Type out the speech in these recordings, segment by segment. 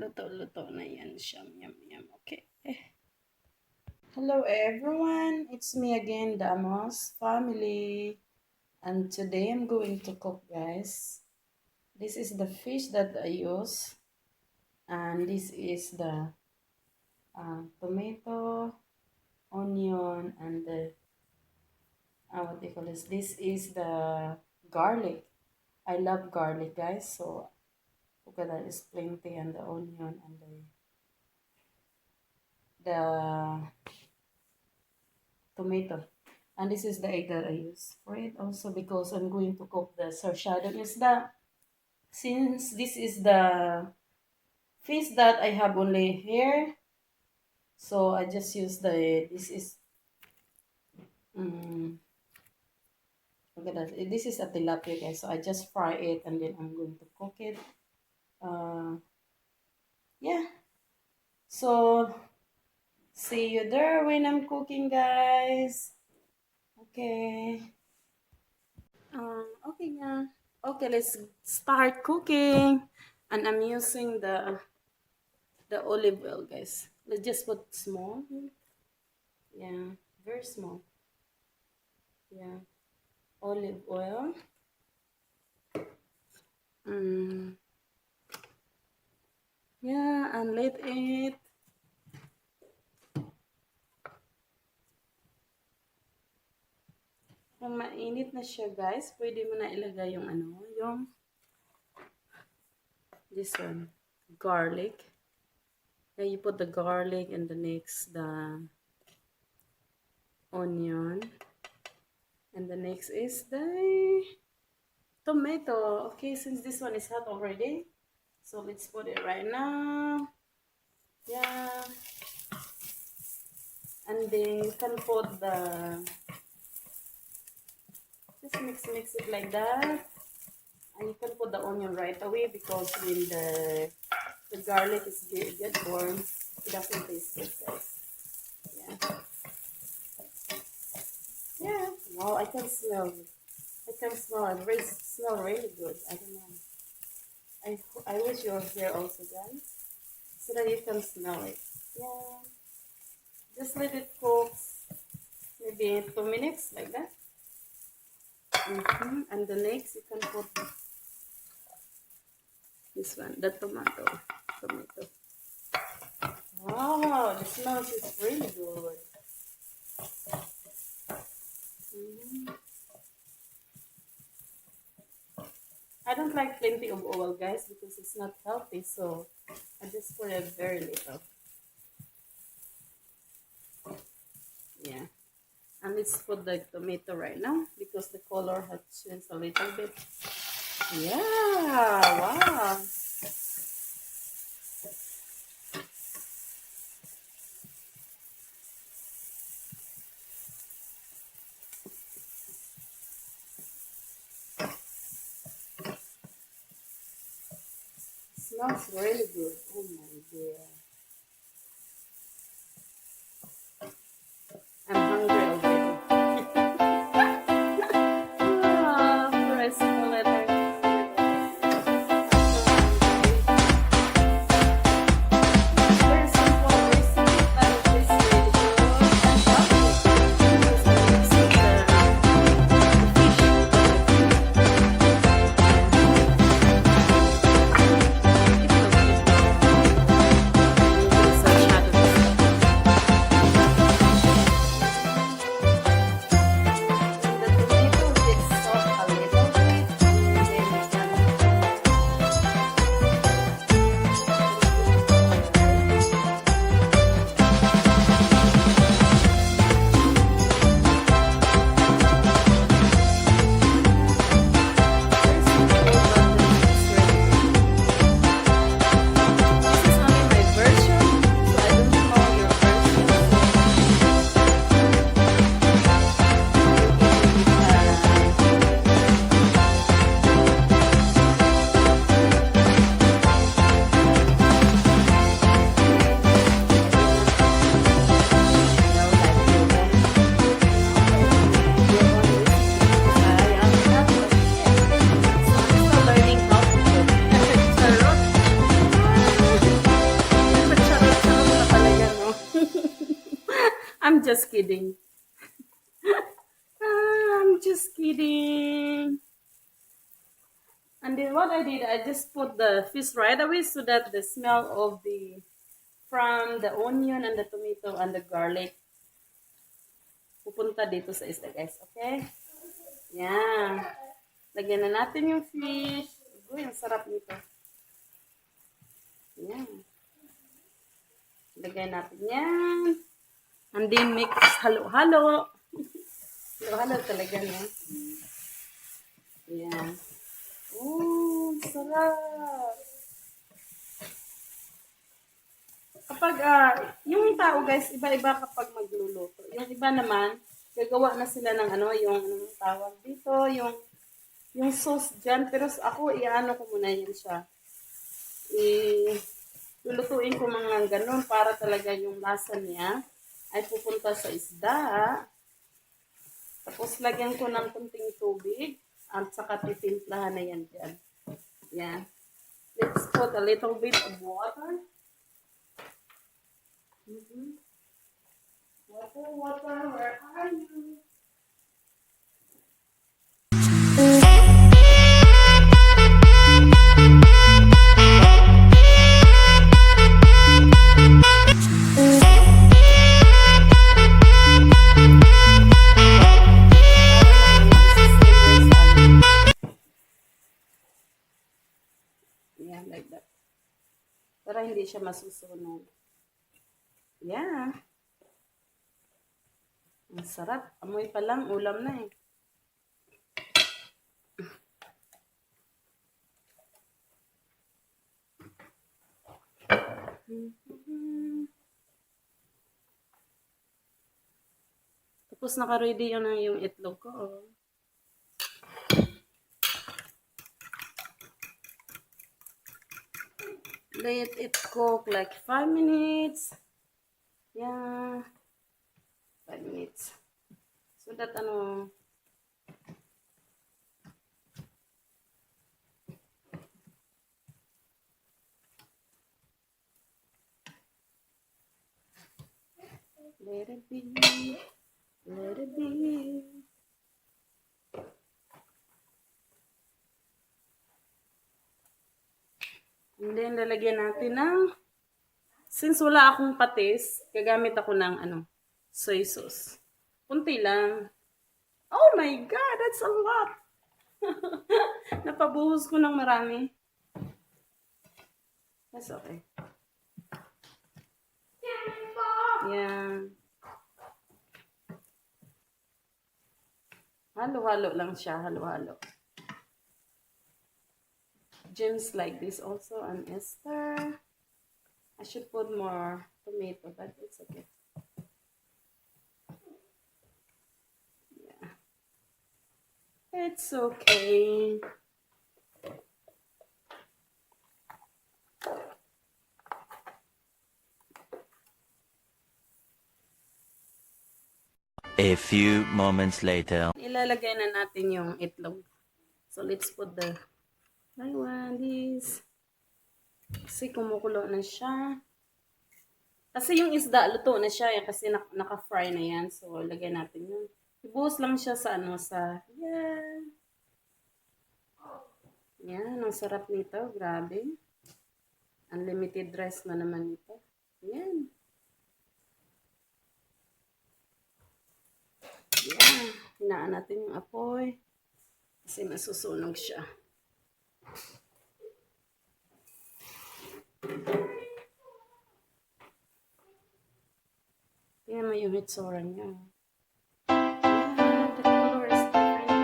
luto-luto na yan siya. Yum, yum. Okay. Hello everyone, it's me again, the Amos family. And today I'm going to cook, guys. This is the fish that I use. And this is the tomato, onion, and the, what do you call this? This is the garlic. I love garlic, guys. So look at that, it's plenty, and the onion and the tomato. And this is the egg that I use for it also, because I'm going to cook the Sarciadong Isda. Since this is the fish that I have only here, so I just use this is, look at that, this is a tilapia, guys. So I just fry it and then I'm going to cook it. Yeah. So see you there when I'm cooking, guys. Okay. Okay nga. Okay, let's start cooking. And I'm using the olive oil, guys. Let's just put small. Yeah, very small. Yeah, olive oil. Yeah, and let it. Kung mainit na siya, guys, pwede mo na ilagay yung this one, garlic. Then you put the garlic, and the next the onion, and the next is the tomato. Okay, since this one is hot already, so let's put it right now. Yeah, and then you can put just mix it like that, and you can put the onion right away, because when the garlic is get warm, it doesn't taste good, guys. Yeah. Yeah. Wow, I can smell it. I can smell it. It smells really good. I don't know. I wish you're here also, guys, so that you can smell it. Yeah. Just let it cook maybe 2 minutes like that. And the next you can put this one, the tomato. Wow, the smell is really good. I don't like plenty of oil, guys, because it's not healthy, so I just put it very little. Yeah. And let's put the tomato right now, because the color has changed a little bit. Yeah, wow. Smells really good. Oh my dear. I'm hungry already. I smell it. Very simple recipe, but it tastes really good and healthy, because I mix with the fish. just kidding. I'm just kidding. And then what I did, I just put the fish right away so that the smell of from the onion and the tomato and the garlic pupunta dito sa isda, guys. Okay? Yan. Lagyan na natin yung fish. Uy, ang sarap nito. Yan. Lagyan natin yan. And then mix, halo-halo. Halo-halo talaga niya. Yan. Oh, sarap. Kapag, yung tao guys, iba-iba kapag magluluto. Yung iba naman, gagawa na sila ng yung tawag dito, yung sauce dyan. Pero ako, iano ko muna yan siya. Lulutuin ko mga ganun para talaga yung lasa niya ay pupunta sa isda. Tapos, lagyan ko ng kunting tubig at saka titimplahan na yan dyan. Yan. Let's put a little bit of water. Water, where are you? Yeah, like that. Para hindi siya masusunog. Yeah. Ang sarap. Amoy pa lang, ulam na eh. Tapos naka-ready yung itlog ko. Oh. Let it cook like 5 minutes. Yeah. 5 minutes. So that let it be. Let it be. And then, lalagyan natin ng, since wala akong patis, gagamit ako ng, soy sauce. Kunti lang. Oh my God, that's a lot. Napabuhos ko ng marami. That's okay. Yan. Halo-halo lang siya, halo-halo. Gems like this also, and Esther. I should put more tomato, but it's okay. Yeah. It's okay. A few moments later. Ilalagay na natin yung itlog. So let's put the this. Kasi kumukulo na siya. Kasi yung isda, luto na siya. Kasi naka-fry na yan. So, lagay natin yun. Ibuhos lang siya sa yan. Yan, ang sarap nito. Grabe. Unlimited rice na naman ito. Yan. Yan. Hinaan natin yung apoy. Kasi masusunog siya. Tingnan mo yung hitsura niya. The color is different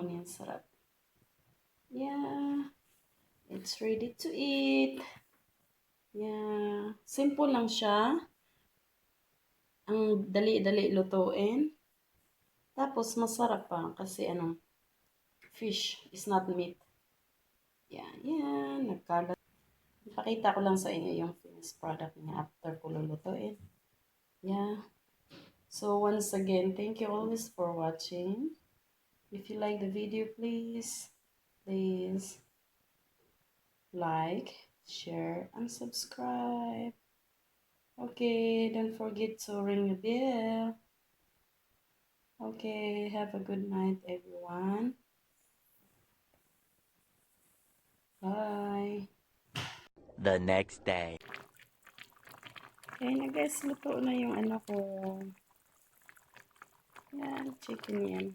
yan, sarap. Yeah, it's ready to eat. Yeah, simple lang siya. Ang dali-dali lutuin. Tapos masarap pa kasi fish is not meat. Yan, nagkalat. Ipakita ko lang sa inyo yung finished product niya after ko lulutuin. Yeah. So once again, thank you always for watching. If you like the video, please like, share, and subscribe. Okay, don't forget to ring the bell. Okay, have a good night, everyone. Bye. The next day. Okay na guys, luto na yung ko. Yan, chicken yan.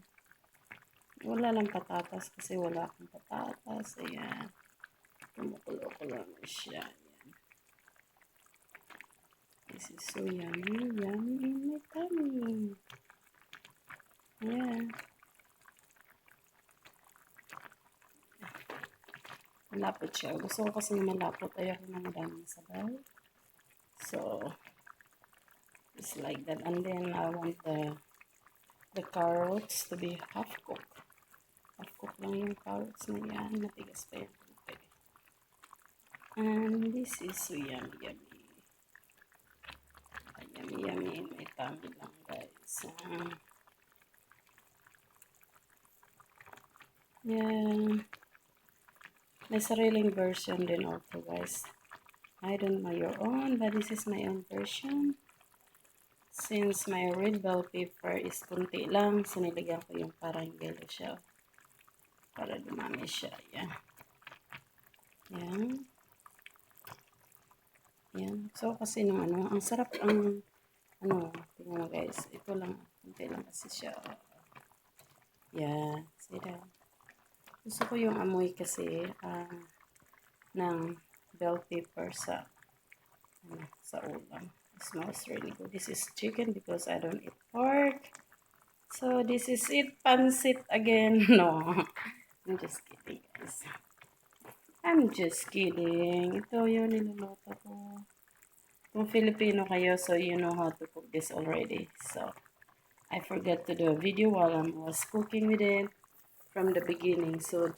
Wala lang patatas kasi wala akong patatas. Ayan. Kumukulo-kulo na siya. Ayan. This is so yummy, yummy in my tummy. Ayan. Malapot siya. Gusto ko kasi na malapot. Ayoko na madaming sabaw. So, it's like that. And then, I want the carrots to be half cooked. Half cooked lang yung carrots na yan. Matigas pa yung tubig. And this is so yummy, yummy. Yummy, yummy in my tummy lang, guys. Yeah. May sariling version din also, guys. I don't know your own, but this is my own version. Since my red bell pepper is kunti lang, so nilagyan ko yung parang yellow siya. Para dumami siya. Yan. Yan. Yan. So, kasi nung ang sarap tingnan mo guys. Ito lang, kunti lang kasi siya. Yeah. See that? Gusto ko yung amoy kasi ng bell pepper sa ulam. It smells really good. This is chicken because I don't eat pork. So, this is it. Pansit again. No. I'm just kidding, guys. I'm just kidding. Ito yung niluluto ko. Kung Filipino kayo, so you know how to cook this already. So, I forgot to do a video while I was cooking with it from the beginning. So,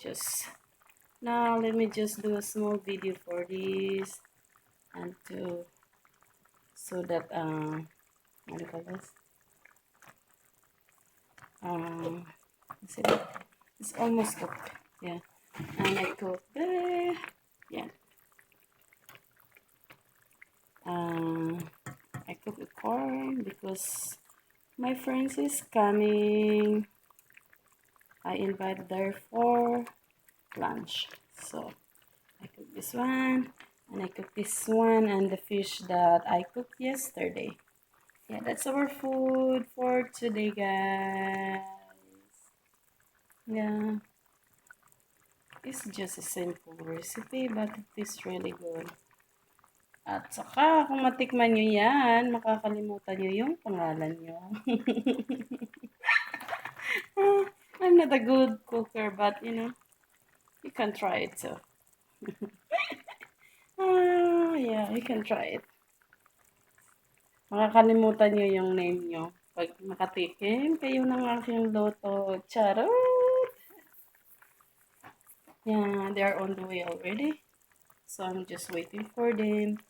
now let me just do a small video for this. And so that, what do you call this? See that? It's almost cooked. Yeah. And I cook yeah. I cook the corn because my friends is coming. I invited her for lunch. So I cook this one, and I cook this one, and the fish that I cooked yesterday. Yeah, that's our food for today, guys. Yeah. It's just a simple recipe, but it is really good. At saka, kung matikman nyo yan, makakalimutan nyo yung pangalan nyo. I'm not a good cooker, but you can try it too. Yeah, you can try it. Makakalimutan nyo yung name nyo. Pag makatikim kayo ng aking loto. Charot! Yeah, they are on the way already. So, I'm just waiting for them.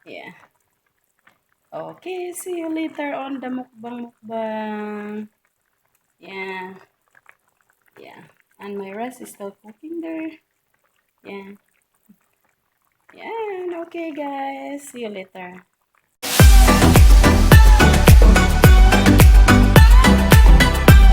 Yeah. Okay, see you later on the mukbang. Yeah. Yeah. And my rice is still cooking there. Yeah. Yeah. Okay, guys. See you later.